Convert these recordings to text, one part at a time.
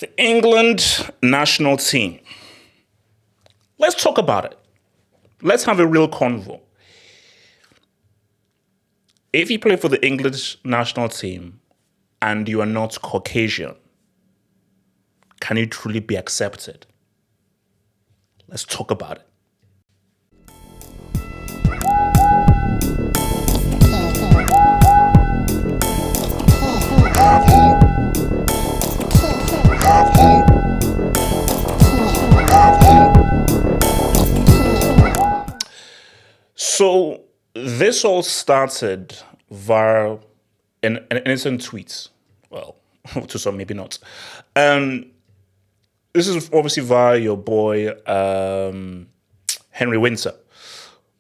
The England national team. Let's talk about it. Let's have a real convo. If you play for the English national team and you are not Caucasian, can you truly be accepted? Let's talk about it. So this all started via an innocent tweet. Well, to some, maybe not. This is obviously via your boy, Henry Winter,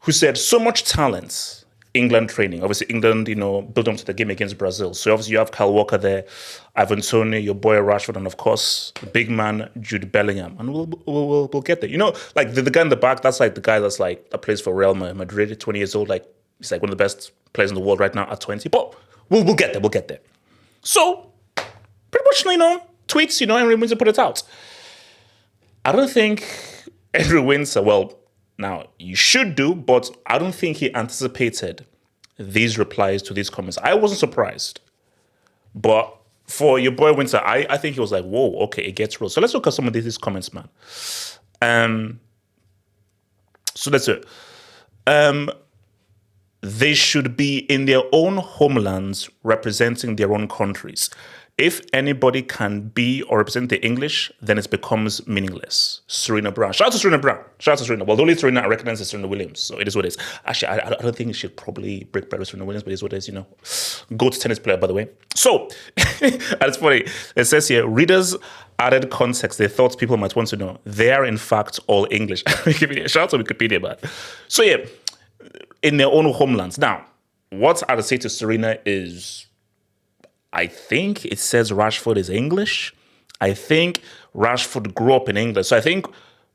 who said, so much talent, England training. Obviously, England, built up to the game against Brazil. So obviously you have Kyle Walker there, Ivan Toney, your boy Rashford, and of course, the big man, Jude Bellingham. And we'll get there. Like the guy in the back, that's like the guy that plays for Real Madrid, 20 years old. Like, he's like one of the best players in the world right now at 20. But we'll get there. We'll get there. So, pretty much, tweets, Henry Winter put it out. I don't think Henry Winter, well, now you should do, but I don't think he anticipated these replies to these comments. I wasn't surprised. But for your boy Winter, I think he was like, whoa, okay, it gets real. So let's look at some of these comments, man. So that's it. They should be in their own homelands representing their own countries. If anybody can be or represent the English, then it becomes meaningless. Serena Brown. Shout out to Serena Brown. Shout out to Serena. Well, the only Serena I recognize is Serena Williams. So it is what it is. Actually, I don't think she should probably break bread with Serena Williams, but it is what it is, GOAT tennis player, by the way. So, and it's funny. It says here, readers added context they thought people might want to know. They are, in fact, all English. Shout out to Wikipedia, man. So, yeah, in their own homelands. Now, what I'd say to Serena is, I think it says Rashford is English. I think Rashford grew up in England. So I think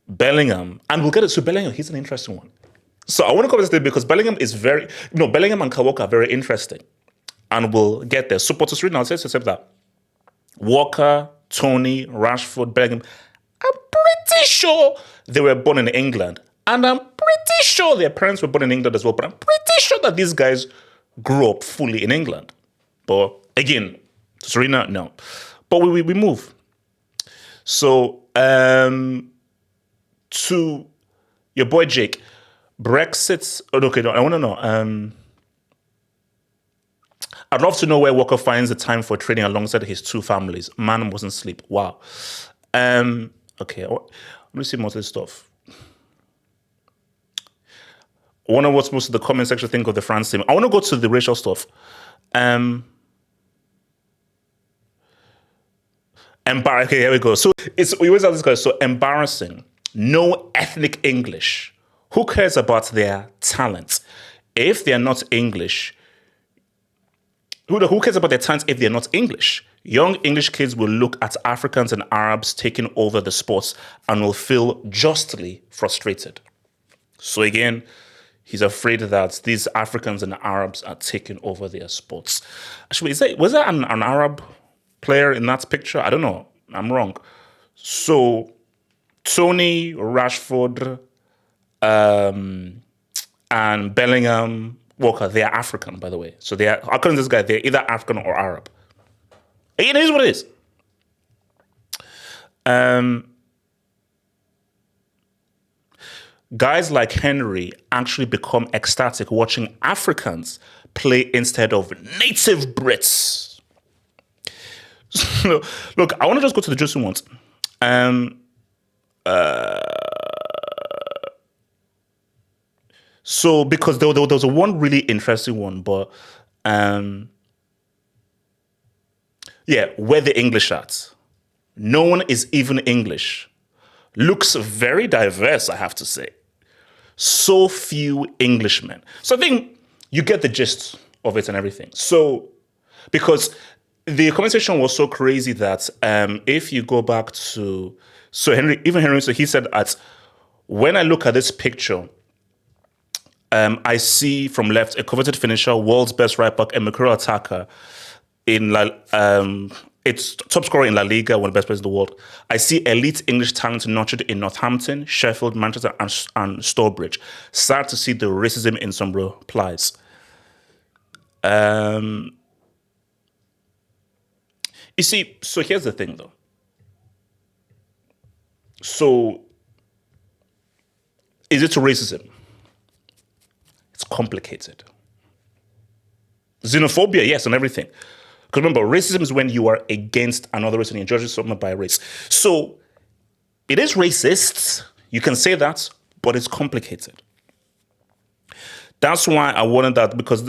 Bellingham, and we'll get it. So Bellingham, he's an interesting one. So I want to cover this because Bellingham is Bellingham and Kyle Walker are very interesting. And we'll get there. So to Serena, I'll say except that Walker, Toney, Rashford, Bellingham, I'm pretty sure they were born in England. And I'm pretty sure their parents were born in England as well. But I'm pretty sure that these guys grew up fully in England. But again, Serena, no. But we move. So, to your boy Jake, Brexit. Okay, no, I want to know. I'd love to know where Walker finds the time for training alongside his two families. Man mustn't sleep. Wow. Okay, let me see more of this stuff. I wonder what most of the comment section think of the France team. I want to go to the racial stuff. Okay, here we go. So we always have this guy. So embarrassing. No ethnic English. Who cares about their talent? If they're not English, who cares about their talent if they're not English? Young English kids will look at Africans and Arabs taking over the sports and will feel justly frustrated. So again, he's afraid that these Africans and Arabs are taking over their sports. Actually, was that an Arab player in that picture? I don't know. I'm wrong. So Toney, Rashford, and Bellingham, Walker, they are African, by the way. So they are, according to this guy, they're either African or Arab. It is what it is. Guys like Henry actually become ecstatic watching Africans play instead of native Brits. Look, I want to just go to the juicy ones. So because there was a one really interesting one, but where the English at? No one is even English. Looks very diverse, I have to say. So few Englishmen. So I think you get the gist of it and everything. So, because the conversation was so crazy that if you go back to, Henry, so he said that when I look at this picture, I see from left a coveted finisher, world's best right back, and Mercurial attacker in It's top scorer in La Liga, one of the best players in the world. I see elite English talent nurtured in Northampton, Sheffield, Manchester, and Stourbridge. Sad to see the racism in some replies. You see, so here's the thing, though. So, is it racism? It's complicated. Xenophobia, yes, and everything. Because remember, racism is when you are against another race and you judge someone by race. So, it is racist. You can say that, but it's complicated. That's why I wanted that, because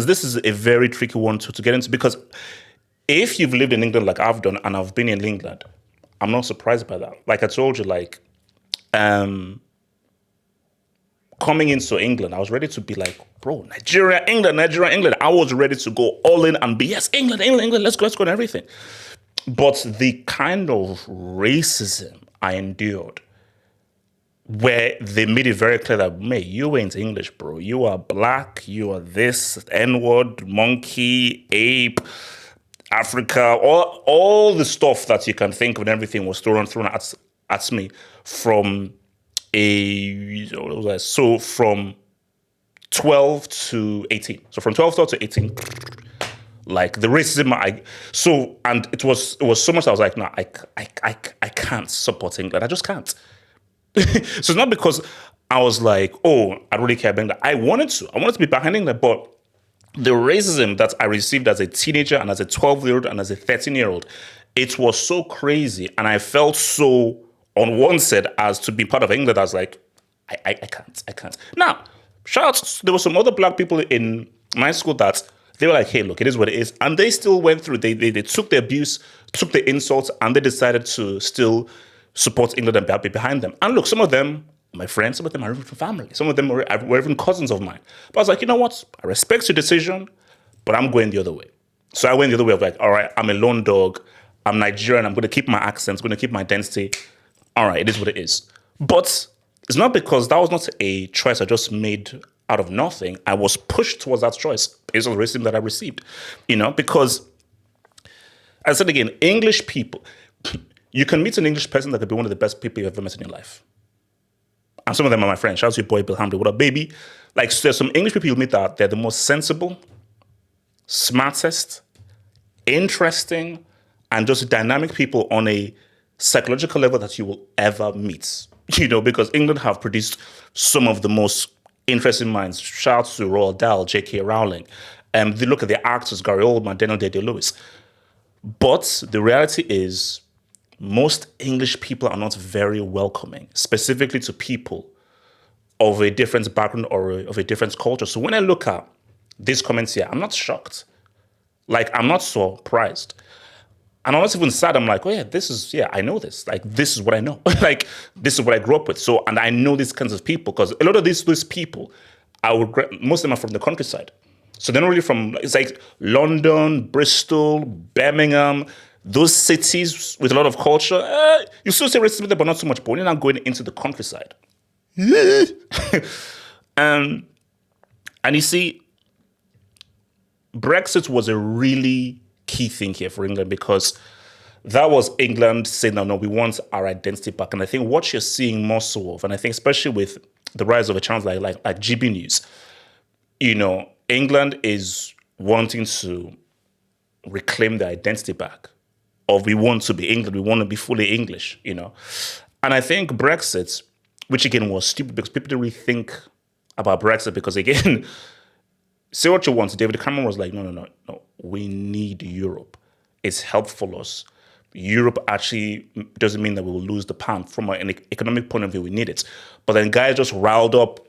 this is a very tricky one to get into. Because if you've lived in England like I've done, and I've been in England, I'm not surprised by that. Like I told you, coming into England, I was ready to be like, bro, Nigeria, England. I was ready to go all in and be, yes, England, let's go and everything. But the kind of racism I endured, where they made it very clear that, mate, you ain't English, bro. You are black, you are this, N-word, monkey, ape, Africa, all the stuff that you can think of and everything was thrown at me from from 12 to 18. So from 12 to 18, like the racism, and it was so much I was like, no, I can't support England. I just can't. So it's not because I was like, oh, I really care about England. I wanted to be behind England, but the racism that I received as a teenager and as a 12-year-old and as a 13-year-old, it was so crazy. And I felt so unwanted as to be part of England. I was like, I can't. Now, shout out, there were some other black people in my school that they were like, hey, look, it is what it is. And they still went through, they took the abuse, took the insults, and they decided to still support England and be behind them. And look, some of them, my friends, some of them are even from family. Some of them were even cousins of mine. But I was like, you know what? I respect your decision, but I'm going the other way. So I went the other way of like, all right, I'm a lone dog. I'm Nigerian. I'm going to keep my accent. I'm going to keep my identity. All right, it is what it is. But it's not because that was not a choice I just made out of nothing. I was pushed towards that choice based on the racism that I received. Because, as I said again, English people, you can meet an English person that could be one of the best people you've ever met in your life. And some of them are my friends. Shout out to your boy, Bellingham. What up, baby? Like, so there's some English people you meet that they're the most sensible, smartest, interesting, and just dynamic people on a psychological level that you will ever meet. Because England have produced some of the most interesting minds. Shout out to Roald Dahl, J.K. Rowling. They look at the actors, Gary Oldman, Daniel Day-Lewis. But the reality is, most English people are not very welcoming, specifically to people of a different background or of a different culture. So when I look at these comments here, I'm not shocked. Like, I'm not surprised. And I'm not even sad. I'm like, oh yeah, I know this. Like, this is what I know. Like, this is what I grew up with. So, and I know these kinds of people because a lot of these people, most of them are from the countryside. So they're not really from, it's like London, Bristol, Birmingham, those cities with a lot of culture. You still say racism there, but not so much. But when you're not going into the countryside. And you see, Brexit was a really key thing here for England because that was England saying, no, we want our identity back. And I think what you're seeing more so of, and I think especially with the rise of a channel like GB News, England is wanting to reclaim their identity back. Or we want to be England, we want to be fully English, And I think Brexit, which again was stupid because people didn't really think about Brexit because again, say what you want. David Cameron was like, no. We need Europe. It's helpful us. Europe actually doesn't mean that we will lose the pound. From an economic point of view, we need it. But then guys just riled up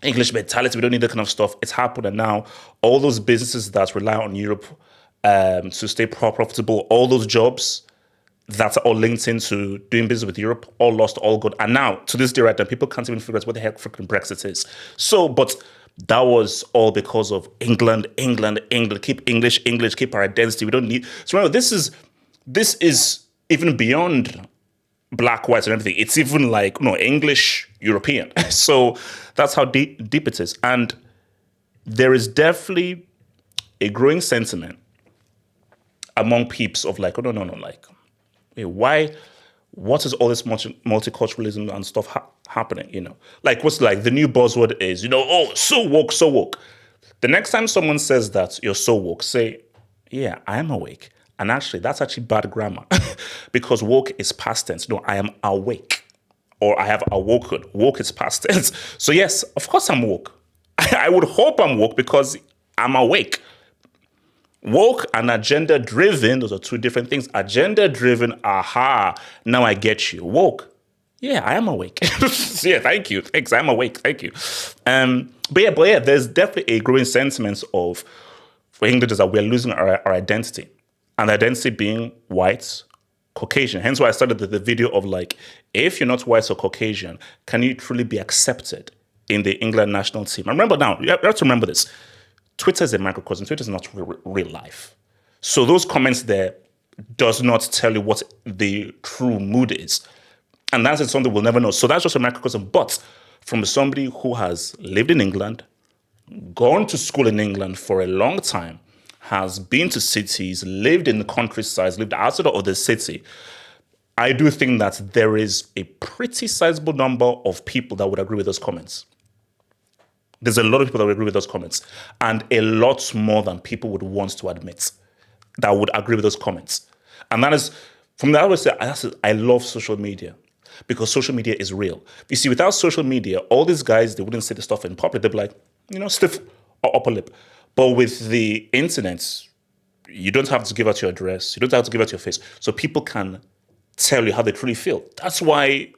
English mentality. We don't need that kind of stuff. It's happened. And now all those businesses that rely on Europe to stay profitable, all those jobs that are all linked into doing business with Europe, all lost, all good. And now, to this day right now, people can't even figure out what the heck freaking Brexit is. So, but that was all because of England, keep English, keep our identity. We don't need... So remember, this is even beyond black, whites, and everything. It's even like, English, European. So that's how deep it is. And there is definitely a growing sentiment among peeps of like, oh, no, no, no, like, wait, why, what is all this multiculturalism and stuff happening, Like, what's like, the new buzzword is, oh, so woke, so woke. The next time someone says that you're so woke, say, yeah, I am awake. And actually, that's actually bad grammar because woke is past tense. No, I am awake or I have awoken. Woke is past tense. So yes, of course I'm woke. I would hope I'm woke because I'm awake. Woke and agenda-driven, those are two different things. Agenda-driven, aha, now I get you. Woke, yeah, I am awake. Yeah, thank you. Thanks, I'm awake. Thank you. But yeah, there's definitely a growing sentiment of, for England, is that we're losing our identity. And the identity being white, Caucasian. Hence why I started the video of like, if you're not white or Caucasian, can you truly be accepted in the England national team? And remember now, you have to remember this. Twitter is a microcosm. Twitter is not real life. So those comments there does not tell you what the true mood is. And that's something we'll never know. So that's just a microcosm. But from somebody who has lived in England, gone to school in England for a long time, has been to cities, lived in the countryside, lived outside of the city, I do think that there is a pretty sizable number of people that would agree with those comments. There's a lot of people that would agree with those comments, and a lot more than people would want to admit that would agree with those comments. And that is, from that I would say, I love social media because social media is real. You see, without social media, all these guys, they wouldn't say the stuff in public. They'd be like, stiff upper lip. But with the internet, you don't have to give out your address. You don't have to give out your face. So people can tell you how they truly feel. That's why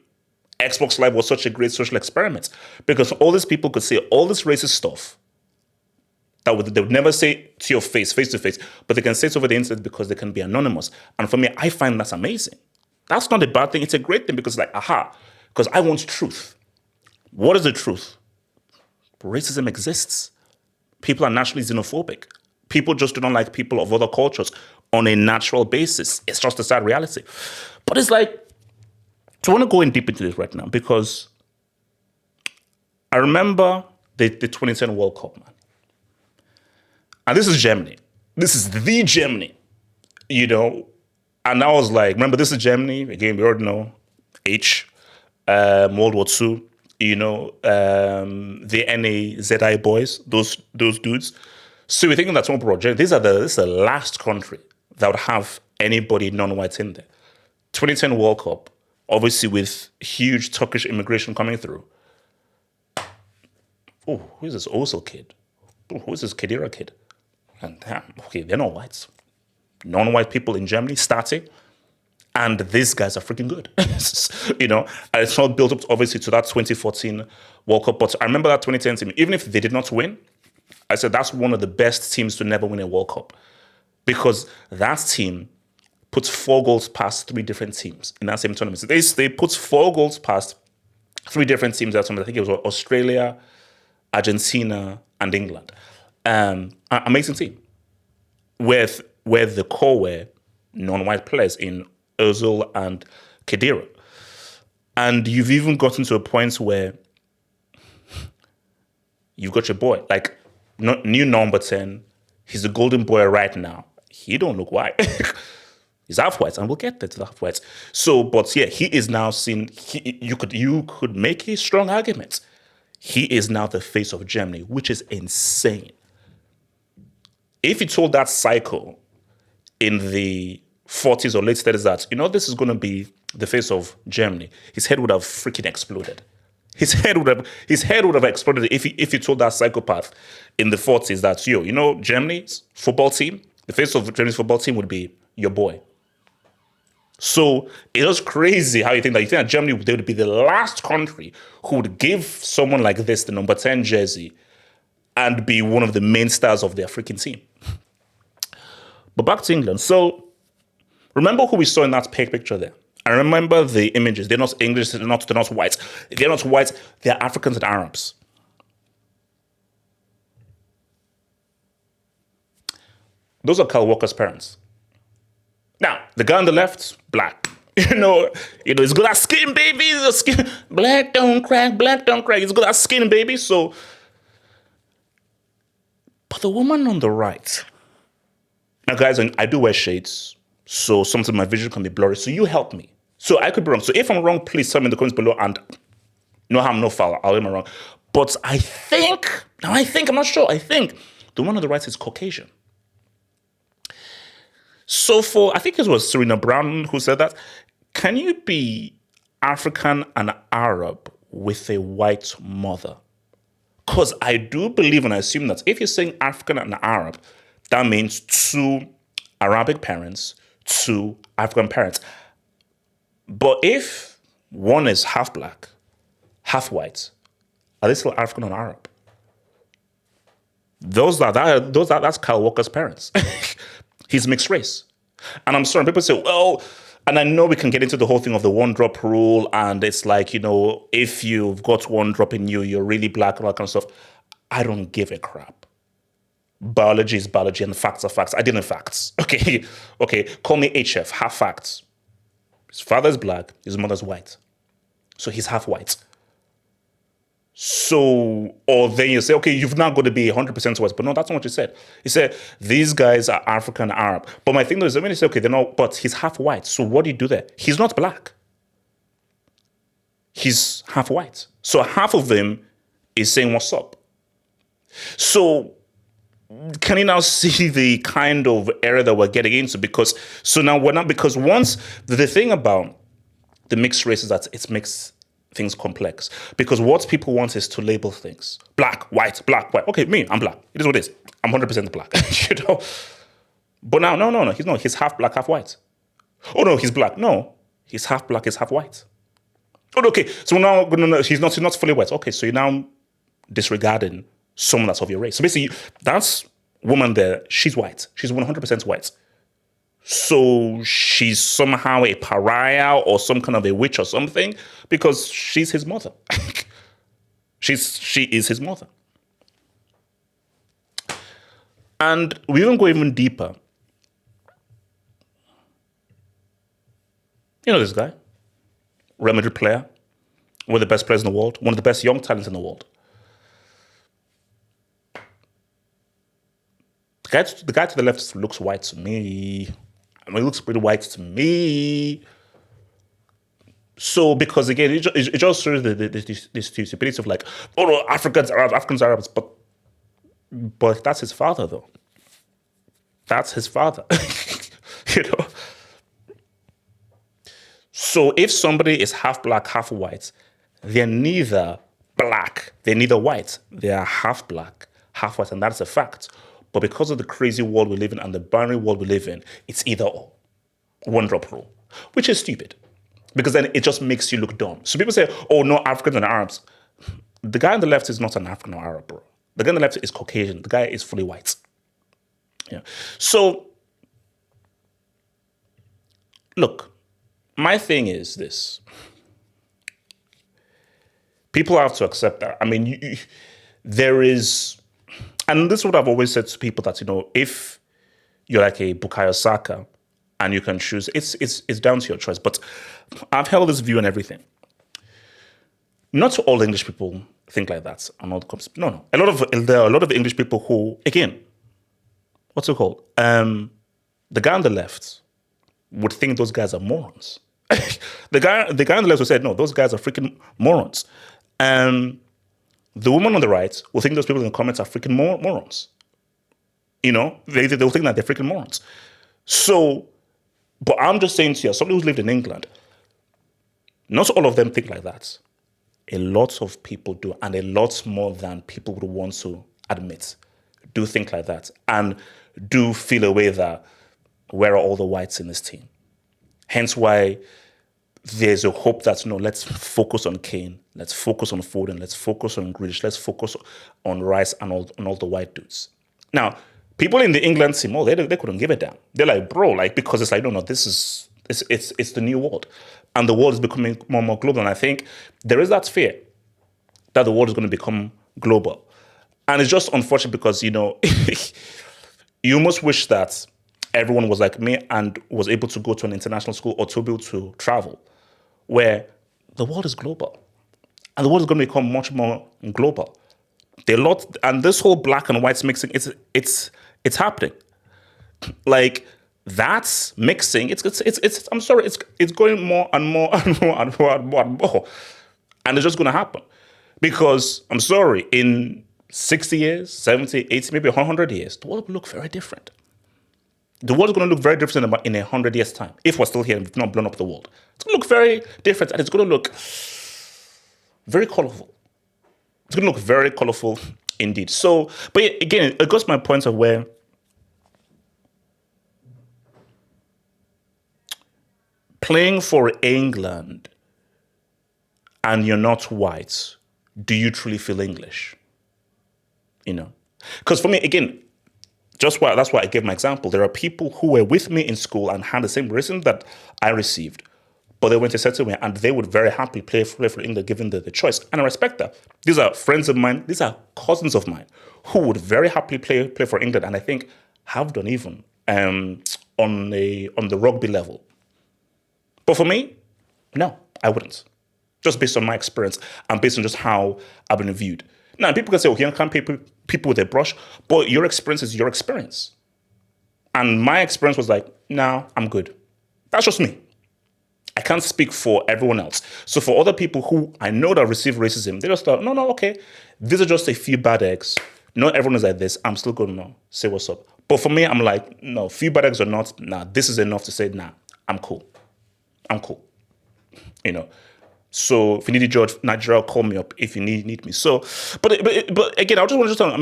Xbox Live was such a great social experiment, because all these people could say all this racist stuff that they would never say to your face to face, but they can say it over the internet because they can be anonymous. And for me, I find that's amazing. That's not a bad thing. It's a great thing because because I want truth. What is the truth? Racism exists. People are naturally xenophobic. People just don't like people of other cultures on a natural basis. It's just a sad reality. But it's like, so I want to go in deep into this right now because I remember the 2010 World Cup, man. And this is Germany. This is the Germany, And I was like, remember, this is Germany. Again, we already know World War II, the NAZI boys, those dudes. So we're thinking that some project, this is the last country that would have anybody non-white in there. 2010 World Cup, obviously with huge Turkish immigration coming through. Oh, who is this Osil kid? Oh, who is this Khedira kid? And damn, okay, they're not whites. Non-white people in Germany starting, and these guys are freaking good. And it's not built up, obviously, to that 2014 World Cup. But I remember that 2010 team, even if they did not win, I said that's one of the best teams to never win a World Cup. Because that team puts 4 goals past 3 different teams in that same tournament. They put 4 goals past 3 different teams that tournament. I think it was Australia, Argentina, and England. Amazing team. Where the core were non-white players in Ozil and Khedira. And you've even gotten to a point where you've got your boy, like new number 10. He's the golden boy right now. He don't look white. He's half white, and we'll get there to the half whites. So, but yeah, he is now seen. You could make a strong argument. He is now the face of Germany, which is insane. If you told that cycle in the 40s or late 30s that, this is going to be the face of Germany, his head would have freaking exploded. His head would have exploded if he told that psychopath in the 40s that, Germany's football team, the face of Germany's football team would be your boy. So it was crazy how you think that Germany, they would be the last country who would give someone like this the number 10 jersey and be one of the main stars of their freaking team. But back to England. So remember who we saw in that picture there. I remember the images. They're not English, they're not white. They're not white, they're Africans and Arabs. Those are Kyle Walker's parents. Now, the guy on the left, black. He's good at skin, baby. Skin. Black don't crack, He's good at skin, baby. So, but the woman on the right, Now, guys, I do wear shades, so sometimes my vision can be blurry. So you help me. So I could be wrong. So if I'm wrong, please tell me in the comments below, and no harm, no foul. I'll am wrong. But I'm not sure. I think the one on the right is Caucasian. So I think it was Serena Brown who said that. Can you be African and Arab with a white mother? Because I do believe and I assume that if you're saying African and Arab, that means two Arabic parents, two African parents. But if one is half black, half white, are they still African and Arab? That's Kyle Walker's parents. He's mixed race. And I'm sorry, people say, well, and I know we can get into the whole thing of the one drop rule, and it's like, if you've got one drop in you, you're really black and all that kind of stuff. I don't give a crap. Biology is biology and facts are facts. I deal in facts. Okay. Call me HF, half facts. His father's black, his mother's white. So he's half white. So, or then you say, okay, you've not got to be 100% white. But no, that's not what you said. You said, these guys are African Arab. But my thing though is, when you say, okay, they're not, but he's half white. So what do you do there? He's not black. He's half white. So half of him is saying, what's up? So can you now see the kind of error that we're getting into? Because once the thing about the mixed race is that it makes things complex. Because what people want is to label things. Black, white. Okay, me, I'm black. It is what it is. I'm 100% black. But now, no. He's half black, half white. Oh no, he's black. No, he's half black, he's half white. Oh, okay. So now, no, he's not fully white. Okay, so you're now disregarding someone that's of your race. So basically, that's woman there, she's white. She's 100% white. So she's somehow a pariah or some kind of a witch or something because she's his mother. She is his mother. And we even go even deeper. You know this guy, Real Madrid player, one of the best players in the world, one of the best young talents in the world. The guy to the left looks white to me. I mean, he looks pretty white to me. So, because again, it just shows the stupidity of like, oh no, Africans, Arabs, but that's his father though. That's his father, So if somebody is half black, half white, they're neither black, they're neither white. They are half black, half white, and that's a fact. But because of the crazy world we live in and the binary world we live in, it's either or. One drop rule, which is stupid. Because then it just makes you look dumb. So people say, oh, no, Africans and Arabs. The guy on the left is not an African or Arab, bro. The guy on the left is Caucasian. The guy is fully white. Yeah. So, look, my thing is this. People have to accept that. I mean, there is... And this is what I've always said to people that, if you're like a Bukayo Saka and you can choose, it's down to your choice. But I've held this view and everything. Not all English people think like that. No. There are a lot of English people who, again, what's it called? The guy on the left would think those guys are morons. The guy on the left would say, no, those guys are freaking morons. The woman on the right will think those people in the comments are freaking morons. They'll think that they're freaking morons. So, but I'm just saying to you, somebody who's lived in England, not all of them think like that. A lot of people do, and a lot more than people would want to admit, do think like that, and do feel a way that where are all the whites in this team? Hence why there's a hope that, let's focus on Kane, let's focus on Foden, let's focus on Grealish, let's focus on Rice and all the white dudes. Now, people in the England team, they couldn't give a damn. They're like, bro, because it's like, no, it's the new world. And the world is becoming more and more global. And I think there is that fear that the world is going to become global. And it's just unfortunate because, you almost wish that everyone was like me and was able to go to an international school or to be able to travel, where the world is global. And the world is going to become much more global. And this whole black and white mixing, it's happening. Like that's mixing. I'm sorry, it's going more and more and more and more and more and more. And it's just gonna happen. Because I'm sorry, in 60 years, 70, 80, maybe 100 years, the world will look very different. The world is going to look very different in 100 years' time. If we're still here and we've not blown up the world, it's going to look very different, and it's going to look very colorful. It's going to look very colorful indeed. So, but again, it goes to my point of where playing for England and you're not white, do you truly feel English? You know, because for me, again, that's why I gave my example. There are people who were with me in school and had the same racism that I received, but they went a certain way and they would very happily play for England given the choice. And I respect that. These are friends of mine, these are cousins of mine who would very happily play for England, and I think have done even on the rugby level. But for me, no, I wouldn't. Just based on my experience and based on just how I've been viewed. Now, people can say, okay, you can't pay people with a brush, but your experience is your experience. And my experience was like, no, I'm good. That's just me. I can't speak for everyone else. So for other people who I know that receive racism, they just thought, no, okay, these are just a few bad eggs. Not everyone is like this. I'm still going to say what's up. But for me, I'm like, no, few bad eggs or not, nah, this is enough to say, nah, I'm cool. I'm cool. You know. So if you need a judge, Nigeria, call me up if you need me. So, but again, I just want to tell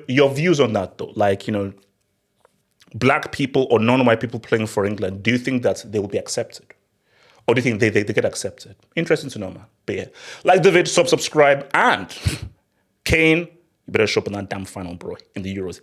your views on that though. Like, you know, black people or non-white people playing for England, do you think that they will be accepted? Or do you think they get accepted? Interesting to know, man. But yeah, like David, subscribe, and Kane, you better show up in that damn final, bro, in the Euros.